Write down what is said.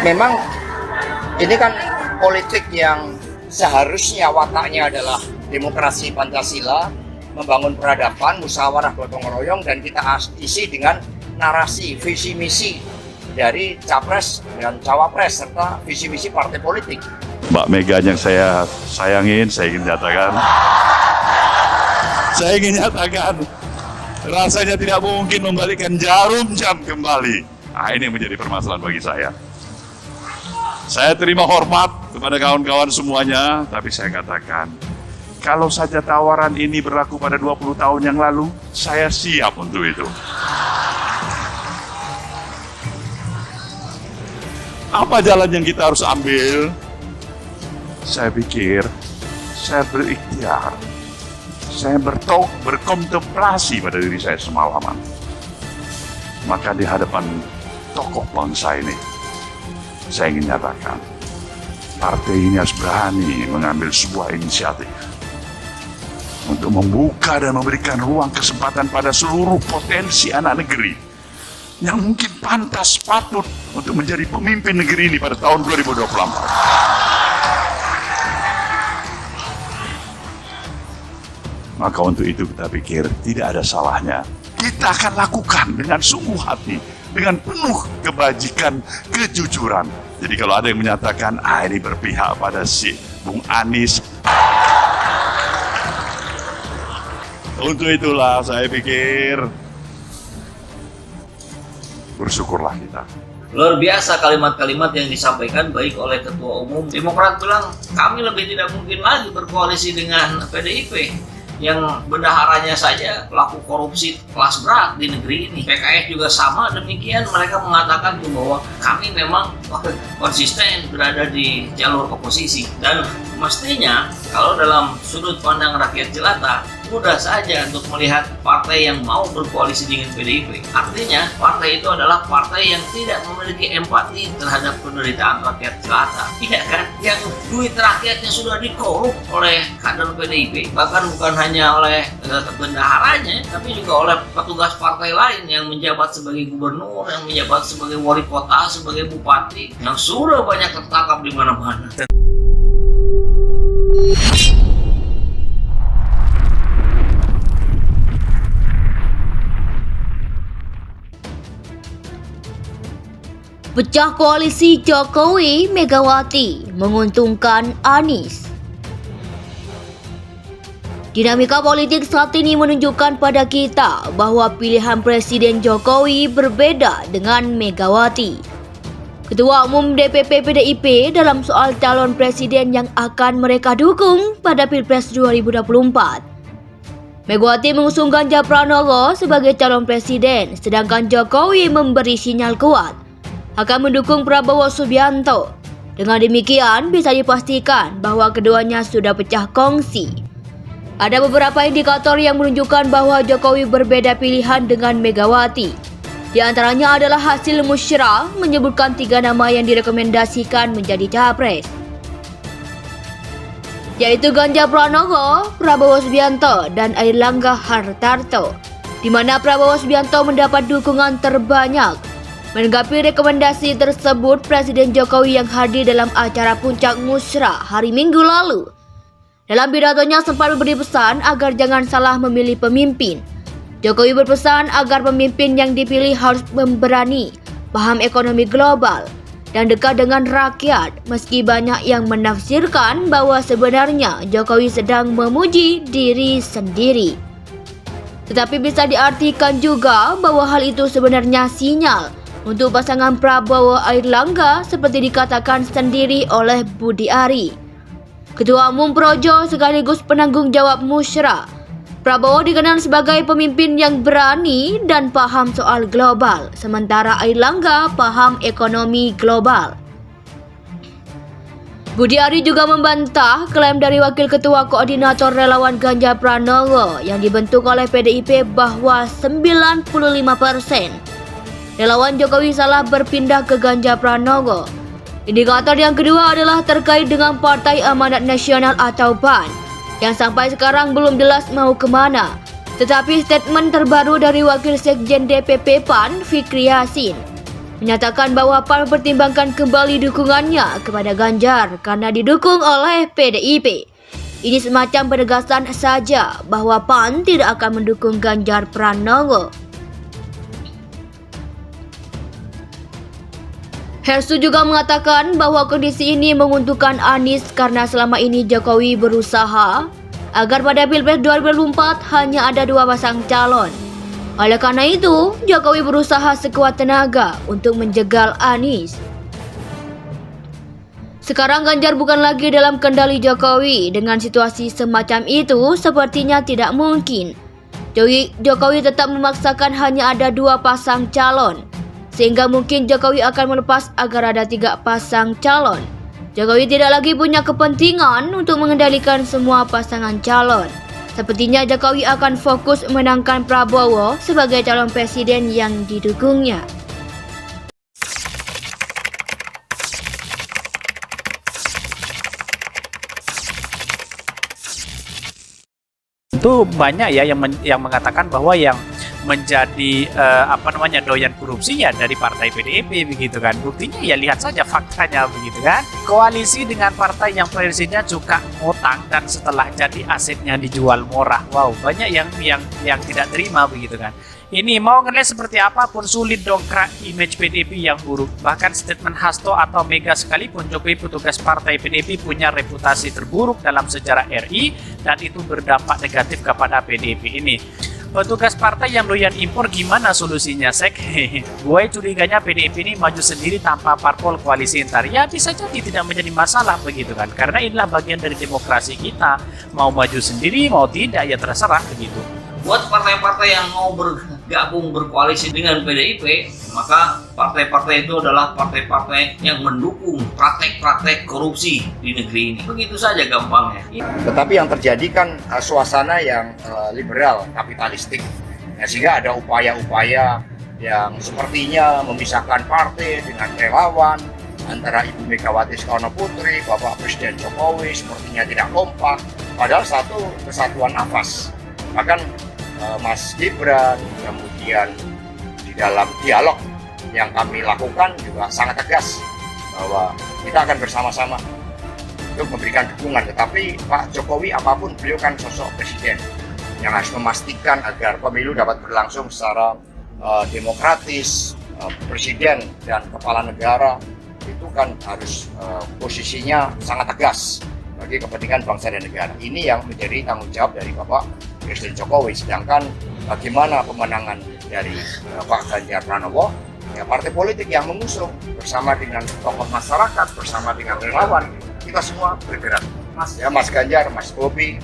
Memang ini kan politik yang seharusnya wataknya adalah demokrasi Pancasila, membangun peradaban, musyawarah gotong royong, dan kita isi dengan narasi, visi misi dari capres dan cawapres serta visi misi partai politik. Mbak Mega yang saya sayangin, saya ingin nyatakan, rasanya tidak mungkin membalikkan jarum jam kembali. Nah, ini menjadi permasalahan bagi saya. Saya terima hormat kepada kawan-kawan semuanya, tapi saya katakan, kalau saja tawaran ini berlaku pada 20 tahun yang lalu, saya siap untuk itu. Apa jalan yang kita harus ambil? Saya pikir, saya berikhtiar, saya berkontemplasi pada diri saya semalaman. Maka di hadapan tokoh bangsa ini, saya ingin nyatakan, partai ini harus berani mengambil sebuah inisiatif untuk membuka dan memberikan ruang kesempatan pada seluruh potensi anak negeri yang mungkin pantas patut untuk menjadi pemimpin negeri ini pada tahun 2024. Maka untuk itu kita pikir tidak ada salahnya kita akan lakukan dengan sungguh hati, dengan penuh kebajikan, kejujuran. Jadi kalau ada yang menyatakan, ini berpihak pada si Bung Anies, untuk itulah saya pikir bersyukurlah kita. Luar biasa kalimat-kalimat yang disampaikan baik oleh Ketua Umum. Demokrat bilang, kami lebih tidak mungkin lagi berkoalisi dengan PDIP yang bendaharanya saja pelaku korupsi kelas berat di negeri ini. PKS juga sama demikian, mereka mengatakan bahwa kami memang konsisten berada di jalur oposisi. Dan mestinya kalau dalam sudut pandang rakyat jelata, mudah saja untuk melihat partai yang mau berkoalisi dengan PDIP. Artinya partai itu adalah partai yang tidak memiliki empati terhadap penderitaan rakyat jelata. Iya kan? Yang duit rakyatnya sudah dikorup oleh kader PDIP, bahkan bukan hanya oleh bendaharanya, tapi juga oleh petugas partai lain yang menjabat sebagai gubernur, yang menjabat sebagai wali kota, sebagai bupati, yang sudah banyak tertangkap di mana-mana. Pecah koalisi Jokowi Megawati menguntungkan Anies. Dinamika politik saat ini menunjukkan pada kita bahwa pilihan Presiden Jokowi berbeda dengan Megawati. Ketua Umum DPP PDIP dalam soal calon presiden yang akan mereka dukung pada Pilpres 2024. Megawati mengusung Ganjar Pranowo sebagai calon presiden, sedangkan Jokowi memberi sinyal kuat akan mendukung Prabowo Subianto. Dengan demikian, bisa dipastikan bahwa keduanya sudah pecah kongsi. Ada beberapa indikator yang menunjukkan bahwa Jokowi berbeda pilihan dengan Megawati. Di antaranya adalah hasil musyawarah menyebutkan 3 nama yang direkomendasikan menjadi capres, yaitu Ganjar Pranowo, Prabowo Subianto, dan Airlangga Hartarto, di mana Prabowo Subianto mendapat dukungan terbanyak. Menanggapi rekomendasi tersebut, Presiden Jokowi yang hadir dalam acara puncak musyawarah hari Minggu lalu, dalam pidatonya sempat memberi pesan agar jangan salah memilih pemimpin. Jokowi berpesan agar pemimpin yang dipilih harus memberani, paham ekonomi global, dan dekat dengan rakyat, meski banyak yang menafsirkan bahwa sebenarnya Jokowi sedang memuji diri sendiri. Tetapi bisa diartikan juga bahwa hal itu sebenarnya sinyal untuk pasangan Prabowo Airlangga seperti dikatakan sendiri oleh Budi Ari, Ketua Umum Projo sekaligus penanggung jawab musyawarah. Prabowo dikenal sebagai pemimpin yang berani dan paham soal global, sementara Airlangga paham ekonomi global. Budi Ari juga membantah klaim dari Wakil Ketua Koordinator Relawan Ganjar Pranowo yang dibentuk oleh PDIP bahwa 95% relawan Jokowi salah berpindah ke Ganjar Pranowo. Indikator yang kedua adalah terkait dengan Partai Amanat Nasional atau PAN, yang sampai sekarang belum jelas mau kemana. Tetapi statement terbaru dari Wakil Sekjen DPP PAN, Fikri Yasin, menyatakan bahwa PAN mempertimbangkan kembali dukungannya kepada Ganjar karena didukung oleh PDIP. Ini semacam penegasan saja bahwa PAN tidak akan mendukung Ganjar Pranowo. Hersud juga mengatakan bahwa kondisi ini menguntungkan Anies karena selama ini Jokowi berusaha agar pada Pilpres 2024 hanya ada 2 pasang calon. Oleh karena itu, Jokowi berusaha sekuat tenaga untuk menjegal Anies. Sekarang Ganjar bukan lagi dalam kendali Jokowi. Dengan situasi semacam itu, sepertinya tidak mungkin. Jokowi tetap memaksakan hanya ada 2 pasang calon. Sehingga mungkin Jokowi akan melepas agar ada 3 pasang calon. Jokowi tidak lagi punya kepentingan untuk mengendalikan semua pasangan calon. Sepertinya Jokowi akan fokus menangkan Prabowo sebagai calon presiden yang didukungnya. Itu banyak ya yang mengatakan bahwa yang menjadi doyan korupsinya dari partai PDIP begitu kan. Buktinya ya lihat saja faktanya begitu kan. Koalisi dengan partai yang presidennya juga ngutang dan setelah jadi asetnya dijual murah. Wow, banyak yang tidak terima begitu kan. Ini mau ngelihat seperti apapun sulit dongkrak image PDIP yang buruk. Bahkan statement Hasto atau Mega sekalipun Jokowi petugas partai PDIP punya reputasi terburuk dalam sejarah RI dan itu berdampak negatif kepada PDIP ini. Petugas partai yang doyan impor gimana solusinya, Sek? Gue curiganya PDIP ini maju sendiri tanpa parpol koalisi intar. Ya bisa jadi tidak menjadi masalah begitu kan. Karena inilah bagian dari demokrasi kita. Mau maju sendiri, mau tidak, ya terserah begitu. Buat partai-partai yang mau bergabung berkoalisi dengan PDIP, maka partai-partai itu adalah partai-partai yang mendukung praktek-praktek korupsi di negeri ini. Begitu saja gampangnya. Tetapi yang terjadi kan suasana yang liberal, kapitalistik. Ya, sehingga ada upaya-upaya yang sepertinya memisahkan partai dengan relawan, antara Ibu Megawati Soekarno Putri, Bapak Presiden Jokowi sepertinya tidak kompak, padahal satu kesatuan nafas. Bahkan Mas Gibran, kemudian di dalam dialog yang kami lakukan juga sangat tegas bahwa kita akan bersama-sama untuk memberikan dukungan. Tetapi Pak Jokowi apapun, beliau kan sosok presiden yang harus memastikan agar pemilu dapat berlangsung secara demokratis. Presiden dan kepala negara itu kan harus posisinya sangat tegas bagi kepentingan bangsa dan negara. Ini yang menjadi tanggung jawab dari Bapak Presiden Jokowi. Sedangkan bagaimana pemenangan dari Pak Ganjar Pranowo, ya partai politik yang mengusung bersama dengan tokoh masyarakat, bersama dengan relawan, kita semua bergerak. Mas Ganjar, Mas Bobi,